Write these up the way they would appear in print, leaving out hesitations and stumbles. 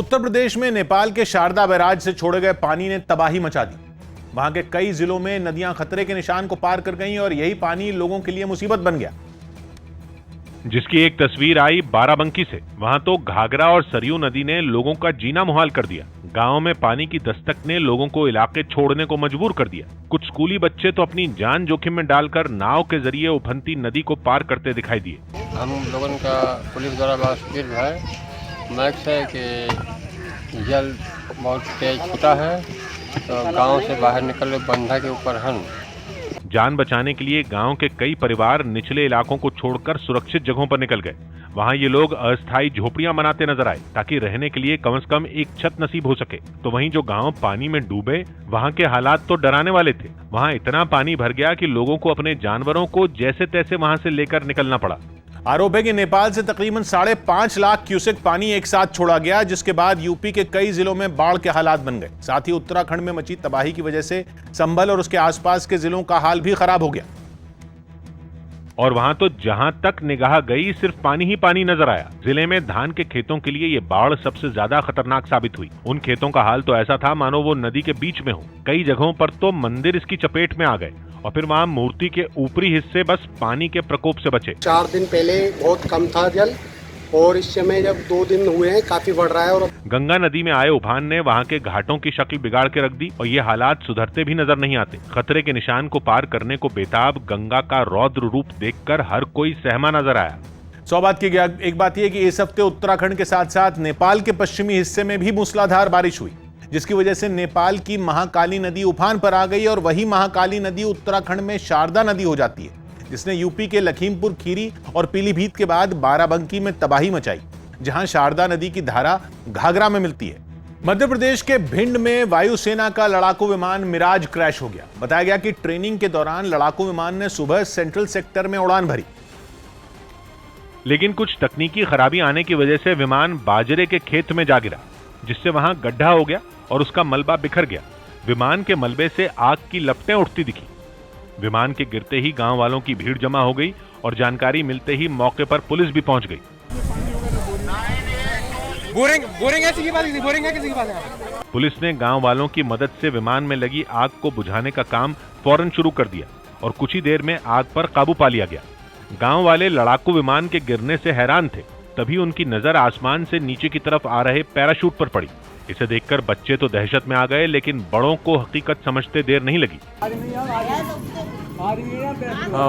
उत्तर प्रदेश में नेपाल के शारदा बैराज से छोड़े गए पानी ने तबाही मचा दी। वहां के कई जिलों में नदियां खतरे के निशान को पार कर गईं और यही पानी लोगों के लिए मुसीबत बन गया। जिसकी एक तस्वीर आई बाराबंकी से। वहां तो घाघरा और सरयू नदी ने लोगों का जीना मुहाल कर दिया। गांव में पानी की दस्तक ने लोगों को इलाके छोड़ने को मजबूर कर दिया। कुछ स्कूली बच्चे तो अपनी जान जोखिम में डालकर नाव के जरिए उफनती नदी को पार करते दिखाई दिए। हम लोगों का पुलिस द्वारा वास्पित है मैक्स है कि जल बहुत तेज छूटा है, तो गांव से बाहर निकल बंधा के ऊपर हम जान बचाने के लिए गांव के कई परिवार निचले इलाकों को छोड़कर सुरक्षित जगहों पर निकल गए। वहां ये लोग अस्थायी झोपड़ियां बनाते नजर आए ताकि रहने के लिए कम से कम एक छत नसीब हो सके। तो वहीं जो गांव पानी में डूबे, वहां के हालात तो डराने वाले थे। वहां इतना पानी भर गया कि लोगों को अपने जानवरों को जैसे तैसे वहां से लेकर निकलना पड़ा। आरोप है कि नेपाल से तकरीबन 5.5 लाख क्यूसेक पानी एक साथ छोड़ा गया, जिसके बाद यूपी के कई जिलों में बाढ़ के हालात बन गए। साथ ही उत्तराखंड में मची तबाही की वजह से संभल और उसके आसपास के जिलों का हाल भी खराब हो गया। और वहां तो जहां तक निगाह गई सिर्फ पानी ही पानी नजर आया। जिले में धान के खेतों के लिए ये बाढ़ सबसे ज्यादा खतरनाक साबित हुई। उन खेतों का हाल तो ऐसा था मानो वो नदी के बीच में हो। कई जगहों पर तो मंदिर इसकी चपेट में आ गए और फिर वहां मूर्ति के ऊपरी हिस्से बस पानी के प्रकोप से बचे। 4 दिन पहले बहुत कम था जल, और इस समय जब 2 दिन हुए हैं काफी बढ़ रहा है। और गंगा नदी में आए उफान ने वहां के घाटों की शक्ल बिगाड़ के रख दी और ये हालात सुधरते भी नजर नहीं आते। खतरे के निशान को पार करने को बेताब गंगा का रौद्र रूप देखकर हर कोई सहमा नजर आया। 100 बात की एक बात यह कि इस हफ्ते उत्तराखंड के साथ साथ नेपाल के पश्चिमी हिस्से में भी मूसलाधार बारिश हुई, जिसकी वजह से नेपाल की महाकाली नदी उफान पर आ गई और वही महाकाली नदी उत्तराखंड में शारदा नदी हो जाती है, जिसने यूपी के लखीमपुर खीरी और पीलीभीत के बाद बाराबंकी में तबाही मचाई, जहां शारदा नदी की धारा घाघरा में मिलती है। मध्य प्रदेश के भिंड में वायुसेना का लड़ाकू विमान मिराज क्रैश हो गया। बताया गया कि ट्रेनिंग के दौरान लड़ाकू विमान ने सुबह सेंट्रल सेक्टर में उड़ान भरी, लेकिन कुछ तकनीकी खराबी आने की वजह से विमान बाजरे के खेत में जा गिरा, जिससे वहां गड्ढा हो गया और उसका मलबा बिखर गया। विमान के मलबे से आग की लपटें उठती दिखी। विमान के गिरते ही गांव वालों की भीड़ जमा हो गई और जानकारी मिलते ही मौके पर पुलिस भी पहुंच गई। पुलिस ने गांव वालों की मदद से विमान में लगी आग को बुझाने का काम फौरन शुरू कर दिया और कुछ ही देर में आग पर काबू पा लिया गया। गांव वाले लड़ाकू विमान के गिरने से हैरान थे। तभी उनकी नजर आसमान से नीचे की तरफ आ रहे पैराशूट पर पड़ी। इसे देखकर बच्चे तो दहशत में आ गए, लेकिन बड़ों को हकीकत समझते देर नहीं लगी।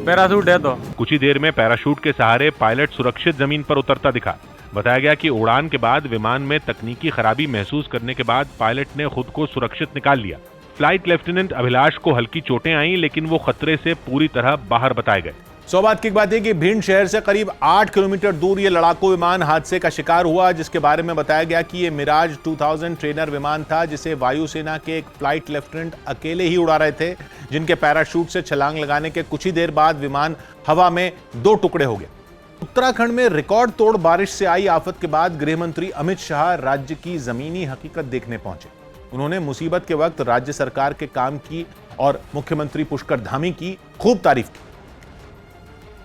पैराशूट है तो कुछ ही देर में पैराशूट के सहारे पायलट सुरक्षित जमीन पर उतरता दिखा। बताया गया कि उड़ान के बाद विमान में तकनीकी खराबी महसूस करने के बाद पायलट ने खुद को सुरक्षित निकाल लिया। फ्लाइट लेफ्टिनेंट अभिलाष को हल्की चोटें आईं, लेकिन वो खतरे से पूरी तरह बाहर बताए गए। 100 बात की बात है कि भिंड शहर से करीब 8 किलोमीटर दूर ये लड़ाकू विमान हादसे का शिकार हुआ, जिसके बारे में बताया गया कि ये मिराज 2000 ट्रेनर विमान था, जिसे वायुसेना के एक फ्लाइट लेफ्टिनेंट अकेले ही उड़ा रहे थे, जिनके पैराशूट से छलांग लगाने के कुछ ही देर बाद विमान हवा में 2 टुकड़े हो गए। उत्तराखंड में रिकॉर्ड तोड़ बारिश से आई आफत के बाद गृह मंत्री अमित शाह राज्य की जमीनी हकीकत देखने पहुंचे। उन्होंने मुसीबत के वक्त राज्य सरकार के काम की और मुख्यमंत्री पुष्कर धामी की खूब तारीफ की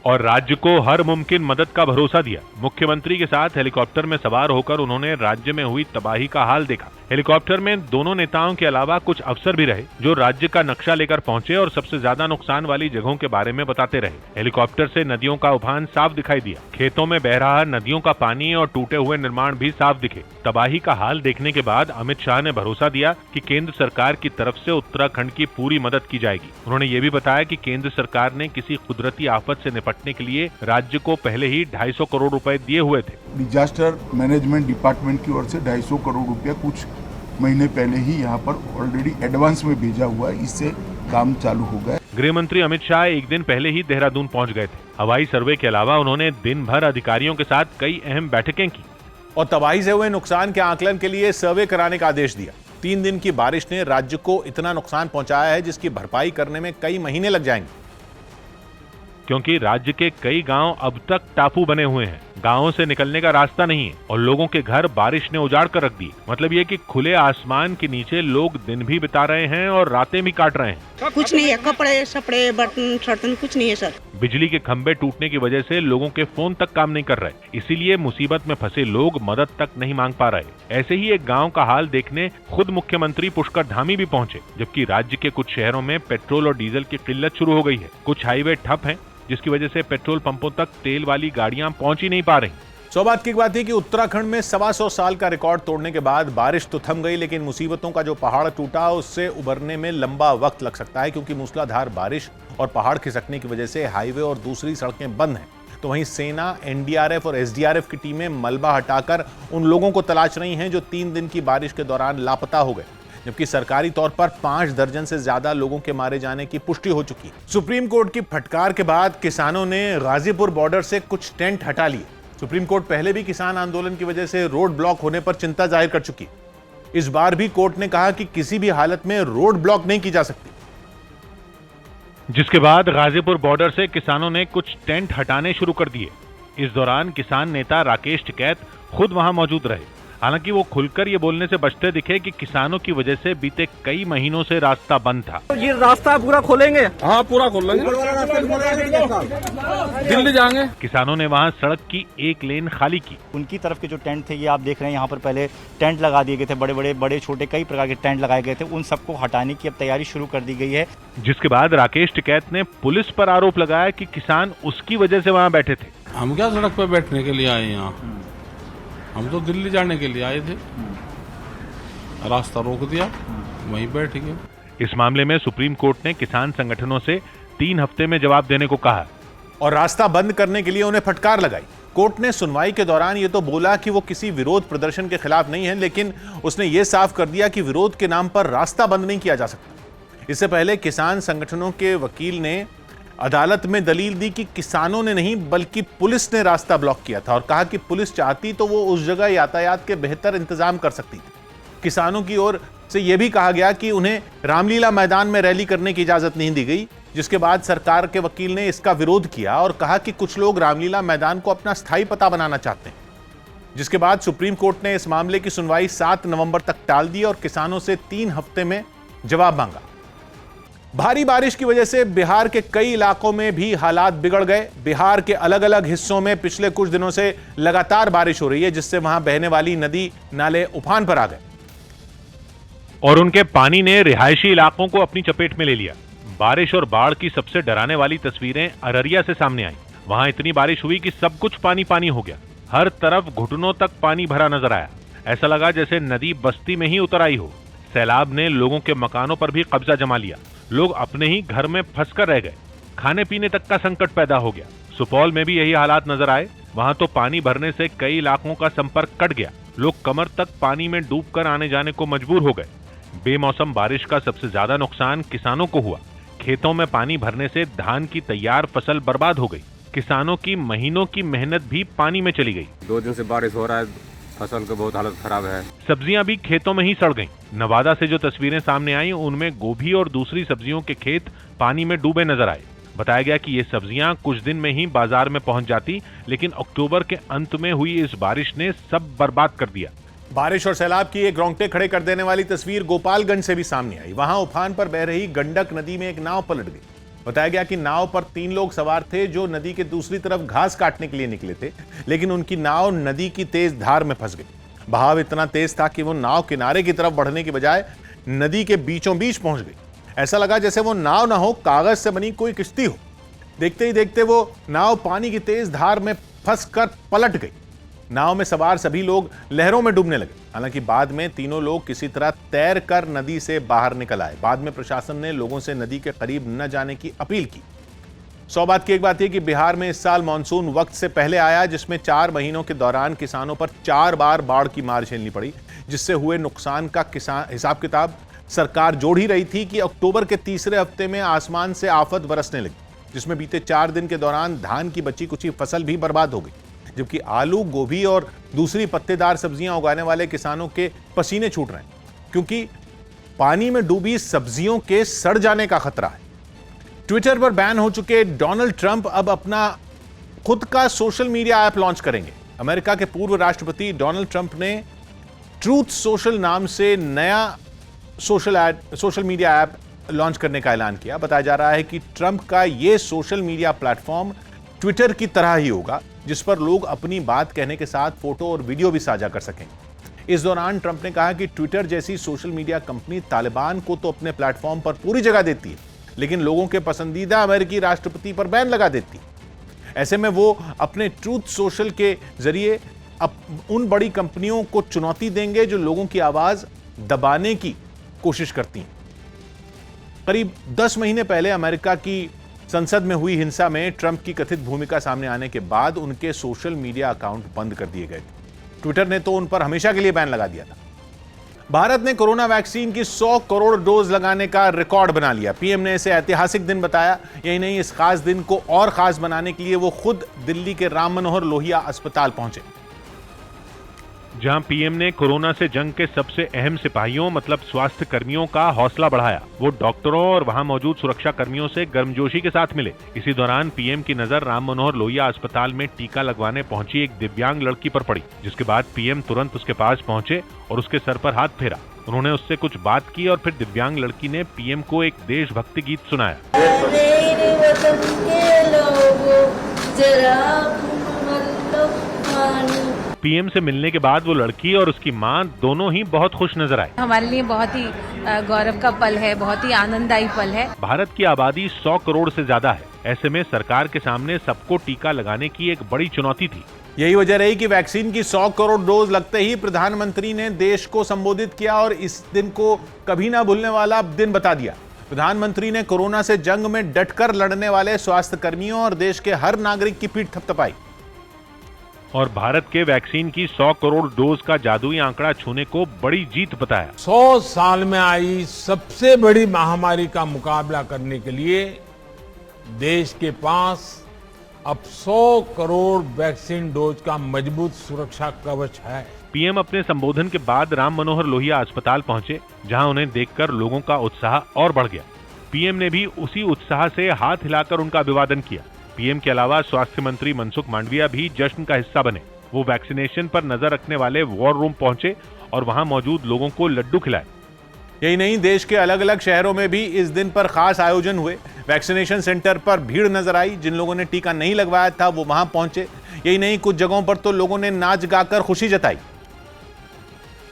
और राज्य को हर मुमकिन मदद का भरोसा दिया। मुख्यमंत्री के साथ हेलीकॉप्टर में सवार होकर उन्होंने राज्य में हुई तबाही का हाल देखा। हेलीकॉप्टर में दोनों नेताओं के अलावा कुछ अफसर भी रहे, जो राज्य का नक्शा लेकर पहुंचे और सबसे ज्यादा नुकसान वाली जगहों के बारे में बताते रहे। हेलीकॉप्टर से नदियों का उफान साफ दिखाई दिया। खेतों में बह रहा नदियों का पानी और टूटे हुए निर्माण भी साफ दिखे। तबाही का हाल देखने के बाद अमित शाह ने भरोसा दिया कि केंद्र सरकार की तरफ से उत्तराखंड की पूरी मदद की जाएगी। उन्होंने ये भी बताया कि केंद्र सरकार ने किसी कुदरती आफत से निपटने के लिए राज्य को पहले ही 250 करोड़ रुपए दिए हुए थे। डिजास्टर मैनेजमेंट डिपार्टमेंट की ओर से 250 करोड़ रुपया कुछ महीने पहले ही यहाँ पर ऑलरेडी एडवांस में भेजा हुआ है, इससे काम चालू हो गया। गृह मंत्री अमित शाह एक दिन पहले ही देहरादून पहुंच गए थे। हवाई सर्वे के अलावा उन्होंने दिन भर अधिकारियों के साथ कई अहम बैठकें की और तबाही से हुए नुकसान के आकलन के लिए सर्वे कराने का आदेश दिया। 3 दिन की बारिश ने राज्य को इतना नुकसान पहुंचाया है, जिसकी भरपाई करने में कई महीने लग जाएंगे, क्योंकि राज्य के कई गांव अब तक टापू बने हुए हैं। गांवों से निकलने का रास्ता नहीं है और लोगों के घर बारिश ने उजाड़ कर रख दिए। मतलब ये कि खुले आसमान के नीचे लोग दिन भी बिता रहे हैं और रातें भी काट रहे हैं। कुछ नहीं है, कपड़े सपड़े बर्तन सर्तन कुछ नहीं है सर। बिजली के खंभे टूटने की वजह से लोगों के फोन तक काम नहीं कर रहे, इसीलिए मुसीबत में फंसे लोग मदद तक नहीं मांग पा रहे। ऐसे ही एक गांव का हाल देखने खुद मुख्यमंत्री पुष्कर धामी भी पहुंचे, जबकि राज्य के कुछ शहरों में पेट्रोल और डीजल की किल्लत शुरू हो गई है। कुछ हाईवे ठप हैं, जिसकी वजह से पेट्रोल पंपों तक तेल वाली गाड़ियां पहुंच ही नहीं पा रही। सौभाग्य की बात है कि उत्तराखंड में 125 साल का रिकॉर्ड तोड़ने के बाद बारिश तो थम गई, लेकिन मुसीबतों का जो पहाड़ टूटा उससे उबरने में लंबा वक्त लग सकता है, क्योंकि मूसलाधार बारिश और पहाड़ खिसकने की वजह से हाईवे और दूसरी सड़कें बंद हैं। तो वहीं सेना, एनडीआरएफ और एसडीआरएफ की टीमें मलबा हटाकर उन लोगों को तलाश रही हैं जो 3 दिन की बारिश के दौरान लापता हो गए, जबकि सरकारी तौर पर 5 दर्जन से ज्यादा लोगों के मारे जाने की पुष्टि हो चुकी है। सुप्रीम कोर्ट की फटकार के बाद किसानों ने गाजीपुर बॉर्डर से कुछ टेंट हटा लिए। सुप्रीम कोर्ट पहले भी किसान आंदोलन की वजह से रोड ब्लॉक होने पर चिंता जाहिर कर चुकी है। इस बार भी कोर्ट ने कहा कि किसी भी हालत में रोड ब्लॉक नहीं की जा सकती। जिसके बाद गाजीपुर बॉर्डर से किसानों ने कुछ टेंट हटाने शुरू कर दिए। इस दौरान किसान नेता राकेश टिकैत खुद वहां मौजूद रहे। हालांकि वो खुलकर ये बोलने से बचते दिखे कि किसानों की वजह से बीते कई महीनों से रास्ता बंद था। ये रास्ता पूरा खोलेंगे? हाँ, पूरा खोलेंगे, दिल्ली जाएंगे। किसानों ने वहां सड़क की एक लेन खाली की। उनकी तरफ के जो टेंट थे, ये आप देख रहे हैं, यहाँ पर पहले टेंट लगा दिए गए थे, बड़े छोटे कई प्रकार के टेंट लगाए गए थे। उन सबको हटाने की अब तैयारी शुरू कर दी गई है। जिसके बाद राकेश टिकैत ने पुलिस पर आरोप लगाया कि किसान उसकी वजह से वहां बैठे थे। हम क्या सड़क पर बैठने के लिए आए यहाँ, हम तो दिल्ली जाने के लिए आए थे, रास्ता रोक दिया, वहीं बैठ गए। इस मामले में सुप्रीम कोर्ट ने किसान संगठनों से 3 हफ्ते में जवाब देने को कहा और रास्ता बंद करने के लिए उन्हें फटकार लगाई। कोर्ट ने सुनवाई के दौरान ये तो बोला कि वो किसी विरोध प्रदर्शन के खिलाफ नहीं है, लेकिन उसने ये साफ कर दिया कि विरोध के नाम पर रास्ता बंद नहीं किया जा सकता। इससे पहले किसान संगठनों के वकील ने अदालत में दलील दी कि किसानों ने नहीं बल्कि पुलिस ने रास्ता ब्लॉक किया था, और कहा कि पुलिस चाहती तो वो उस जगह यातायात के बेहतर इंतजाम कर सकती थी। किसानों की ओर से यह भी कहा गया कि उन्हें रामलीला मैदान में रैली करने की इजाजत नहीं दी गई, जिसके बाद सरकार के वकील ने इसका विरोध किया और कहा कि कुछ लोग रामलीला मैदान को अपना स्थायी पता बनाना चाहते हैं। जिसके बाद सुप्रीम कोर्ट ने इस मामले की सुनवाई 7 नवंबर तक टाल दी और किसानों से 3 हफ्ते में जवाब मांगा। भारी बारिश की वजह से बिहार के कई इलाकों में भी हालात बिगड़ गए। बिहार के अलग अलग हिस्सों में पिछले कुछ दिनों से लगातार बारिश हो रही है, जिससे वहां बहने वाली नदी नाले उफान पर आ गए और उनके पानी ने रिहायशी इलाकों को अपनी चपेट में ले लिया। बारिश और बाढ़ की सबसे डराने वाली तस्वीरें अररिया से सामने आई। वहां इतनी बारिश हुई कि सब कुछ पानी पानी हो गया। हर तरफ घुटनों तक पानी भरा नजर आया। ऐसा लगा जैसे नदी बस्ती में ही उतर आई हो। सैलाब ने लोगों के मकानों पर भी कब्जा जमा लिया। लोग अपने ही घर में फंसकर रह गए। खाने पीने तक का संकट पैदा हो गया। सुपौल में भी यही हालात नजर आए। वहां तो पानी भरने से कई इलाकों का संपर्क कट गया। लोग कमर तक पानी में डूबकर आने जाने को मजबूर हो गए। बेमौसम बारिश का सबसे ज्यादा नुकसान किसानों को हुआ। खेतों में पानी भरने से धान की तैयार फसल बर्बाद हो गई। किसानों की महीनों की मेहनत भी पानी में चली गई। 2 दिन से बारिश हो रहा है, फसल की बहुत हालत खराब है। सब्जियां भी खेतों में ही सड़ गईं। नवादा से जो तस्वीरें सामने आई उनमें गोभी और दूसरी सब्जियों के खेत पानी में डूबे नजर आए। बताया गया कि ये सब्जियां कुछ दिन में ही बाजार में पहुंच जाती, लेकिन अक्टूबर के अंत में हुई इस बारिश ने सब बर्बाद कर दिया। बारिश और सैलाब की एक रोंगटे खड़े कर देने वाली तस्वीर गोपालगंज से भी सामने आई। वहां उफान पर बह रही गंडक नदी में एक नाव पलट गई। बताया गया कि नाव पर 3 लोग सवार थे जो नदी के दूसरी तरफ घास काटने के लिए निकले थे, लेकिन उनकी नाव नदी की तेज धार में फंस गई। बहाव इतना तेज था कि वो नाव किनारे की तरफ बढ़ने की बजाय नदी के बीचों बीच पहुंच गई। ऐसा लगा जैसे वो नाव ना हो, कागज से बनी कोई किश्ती हो। देखते ही देखते वो नाव पानी की तेज धार में फंसकर पलट गई। नाव में सवार सभी लोग लहरों में डूबने लगे। हालांकि बाद में तीनों लोग किसी तरह तैर कर नदी से बाहर निकल आए। बाद में प्रशासन ने लोगों से नदी के करीब न जाने की अपील की। सौभाग्य की एक बात यह कि बिहार में इस साल मानसून वक्त से पहले आया, जिसमें 4 महीनों के दौरान किसानों पर 4 बार बाढ़ की मार झेलनी पड़ी, जिससे हुए नुकसान का हिसाब किताब सरकार जोड़ ही रही थी कि अक्टूबर के तीसरे हफ्ते में आसमान से आफत बरसने लगी, जिसमें बीते 4 दिन के दौरान धान की बची कुची फसल भी बर्बाद हो गई, जबकि आलू, गोभी और दूसरी पत्तेदार सब्जियां उगाने वाले किसानों के पसीने छूट रहे हैं, क्योंकि पानी में डूबी सब्जियों के सड़ जाने का खतरा है। ट्विटर पर बैन हो चुके डोनाल्ड ट्रंप अब अपना खुद का सोशल मीडिया ऐप लॉन्च करेंगे। अमेरिका के पूर्व राष्ट्रपति डोनाल्ड ट्रंप ने ट्रूथ सोशल नाम से नया सोशल मीडिया ऐप लॉन्च करने का ऐलान किया। बताया जा रहा है कि ट्रंप का यह सोशल मीडिया प्लेटफॉर्म ट्विटर की तरह ही होगा, जिस पर लोग अपनी बात कहने के साथ फोटो और वीडियो भी साझा कर सकेंगे। इस दौरान ट्रंप ने कहा कि ट्विटर जैसी सोशल मीडिया कंपनी तालिबान को तो अपने प्लेटफॉर्म पर पूरी जगह देती है, लेकिन लोगों के पसंदीदा अमेरिकी राष्ट्रपति पर बैन लगा देती है। ऐसे में वो अपने ट्रूथ सोशल के जरिए उन बड़ी कंपनियों को चुनौती देंगे जो लोगों की आवाज दबाने की कोशिश करती हैं। करीब 10 महीने पहले अमेरिका की संसद में हुई हिंसा में ट्रंप की कथित भूमिका सामने आने के बाद उनके सोशल मीडिया अकाउंट बंद कर दिए गए थे। ट्विटर ने तो उन पर हमेशा के लिए बैन लगा दिया था। भारत ने कोरोना वैक्सीन की 100 करोड़ डोज लगाने का रिकॉर्ड बना लिया। पीएम ने इसे ऐतिहासिक दिन बताया। यही नहीं, इस खास दिन को और खास बनाने के लिए वो खुद दिल्ली के राम मनोहर लोहिया अस्पताल पहुंचे, जहां पीएम ने कोरोना से जंग के सबसे अहम सिपाहियों मतलब स्वास्थ्य कर्मियों का हौसला बढ़ाया। वो डॉक्टरों और वहां मौजूद सुरक्षा कर्मियों से गर्मजोशी के साथ मिले। इसी दौरान पीएम की नजर राम मनोहर लोहिया अस्पताल में टीका लगवाने पहुंची एक दिव्यांग लड़की पर पड़ी, जिसके बाद पीएम तुरंत उसके पास पहुंचे और उसके सर पर हाथ फेरा। उन्होंने उससे कुछ बात की और फिर दिव्यांग लड़की ने पीएम को एक देशभक्ति गीत सुनाया। पीएम से मिलने के बाद वो लड़की और उसकी मां दोनों ही बहुत खुश नजर आए। हमारे लिए बहुत ही गौरव का पल है, बहुत ही आनंददायी पल है। भारत की आबादी 100 करोड़ से ज्यादा है। ऐसे में सरकार के सामने सबको टीका लगाने की एक बड़ी चुनौती थी। यही वजह रही कि वैक्सीन की 100 करोड़ डोज लगते ही प्रधानमंत्री ने देश को संबोधित किया और इस दिन को कभी ना भूलने वाला दिन बता दिया। प्रधानमंत्री ने कोरोना से जंग में डटकर लड़ने वाले स्वास्थ्य कर्मियों और देश के हर नागरिक की पीठ थपथपाई और भारत के वैक्सीन की 100 करोड़ डोज का जादुई आंकड़ा छूने को बड़ी जीत बताया। 100 साल में आई सबसे बड़ी महामारी का मुकाबला करने के लिए देश के पास अब 100 करोड़ वैक्सीन डोज का मजबूत सुरक्षा कवच है। पीएम अपने संबोधन के बाद राम मनोहर लोहिया अस्पताल पहुंचे, जहां उन्हें देखकर लोगों का उत्साह और बढ़ गया। पीएम ने भी उसी उत्साह से हाथ हिलाकर उनका अभिवादन किया। पीएम के अलावा स्वास्थ्य मंत्री मनसुख मांडविया भी जश्न का हिस्सा बने। वो वैक्सीनेशन पर नजर रखने वाले वॉर रूम पहुंचे और वहां मौजूद लोगों को लड्डू खिलाए। यही नहीं, देश के अलग अलग शहरों में भी इस दिन पर खास आयोजन हुए। वैक्सीनेशन सेंटर पर भीड़ नजर आई। जिन लोगों ने टीका नहीं लगवाया था वो वहां पहुंचे। यही नहीं, कुछ जगहों पर तो लोगों ने नाच गाकर खुशी जताई,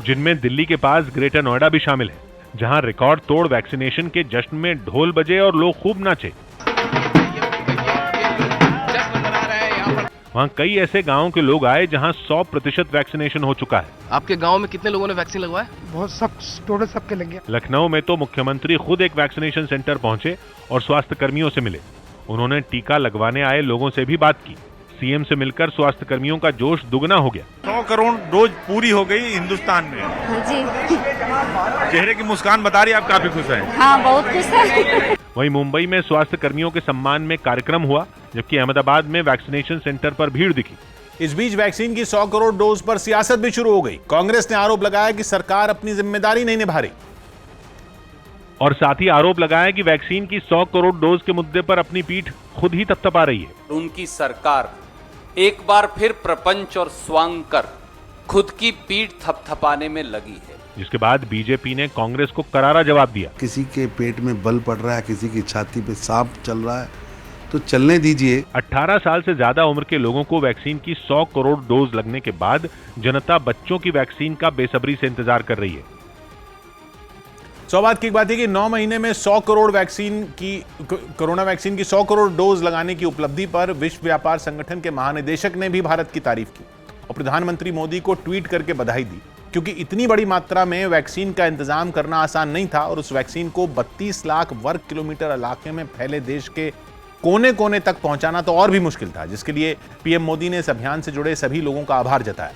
जिनमें दिल्ली के पास ग्रेटर नोएडा भी शामिल है, जहां रिकॉर्ड तोड़ वैक्सीनेशन के जश्न में ढोल बजे और लोग खूब नाचे। वहाँ कई ऐसे गांवों के लोग आए जहां 100% वैक्सीनेशन हो चुका है। आपके गांव में कितने लोगों ने वैक्सीन लगवाया? बहुत, सब टोटल सबके लग गया। लखनऊ में तो मुख्यमंत्री खुद एक वैक्सीनेशन सेंटर पहुंचे और स्वास्थ्य कर्मियों से मिले। उन्होंने टीका लगवाने आए लोगों से भी बात की। सीएम से मिलकर स्वास्थ्य कर्मियों का जोश दुगना हो गया। 100 करोड़ डोज पूरी हो गई हिंदुस्तान में। जी, चेहरे की मुस्कान बता रही है आप काफी खुश हैं। हाँ, बहुत खुश है। वहीं मुंबई में स्वास्थ्य कर्मियों के सम्मान में कार्यक्रम हुआ, जबकि अहमदाबाद में वैक्सीनेशन सेंटर पर भीड़ दिखी। इस बीच वैक्सीन की 100 करोड़ डोज पर सियासत भी शुरू हो गई। कांग्रेस ने आरोप लगाया कि सरकार अपनी जिम्मेदारी नहीं निभा रही और साथ ही आरोप लगाया कि वैक्सीन की 100 करोड़ डोज के मुद्दे पर अपनी पीठ खुद ही थपथपा रही है। उनकी सरकार एक बार फिर प्रपंच और स्वांग कर खुद की पीठ थपथपाने में लगी है, जिसके बाद बीजेपी ने कांग्रेस को करारा जवाब दिया। किसी के पेट में बल पड़ रहा है, किसी की छाती पे सांप चल रहा है, तो चलने दीजिए। 18 साल से ज्यादा उम्र के लोगों को वैक्सीन की 100 करोड़ डोज लगने के बाद जनता बच्चों की वैक्सीन का बेसब्री से इंतजार कर रही है। सौभाग्य की बात है कि 9 महीने में 100 करोड़ कोरोना वैक्सीन की 100 करोड़ डोज लगाने की उपलब्धि पर विश्व व्यापार संगठन के महानिदेशक ने भी भारत की तारीफ की और प्रधानमंत्री मोदी को ट्वीट करके बधाई दी, क्योंकि इतनी बड़ी मात्रा में वैक्सीन का इंतजाम करना आसान नहीं था और उस वैक्सीन को 32 लाख वर्ग किलोमीटर इलाके में फैले देश के कोने कोने तक पहुंचाना तो और भी मुश्किल था, जिसके लिए पीएम मोदी ने इस अभियान से जुड़े सभी लोगों का आभार जताया।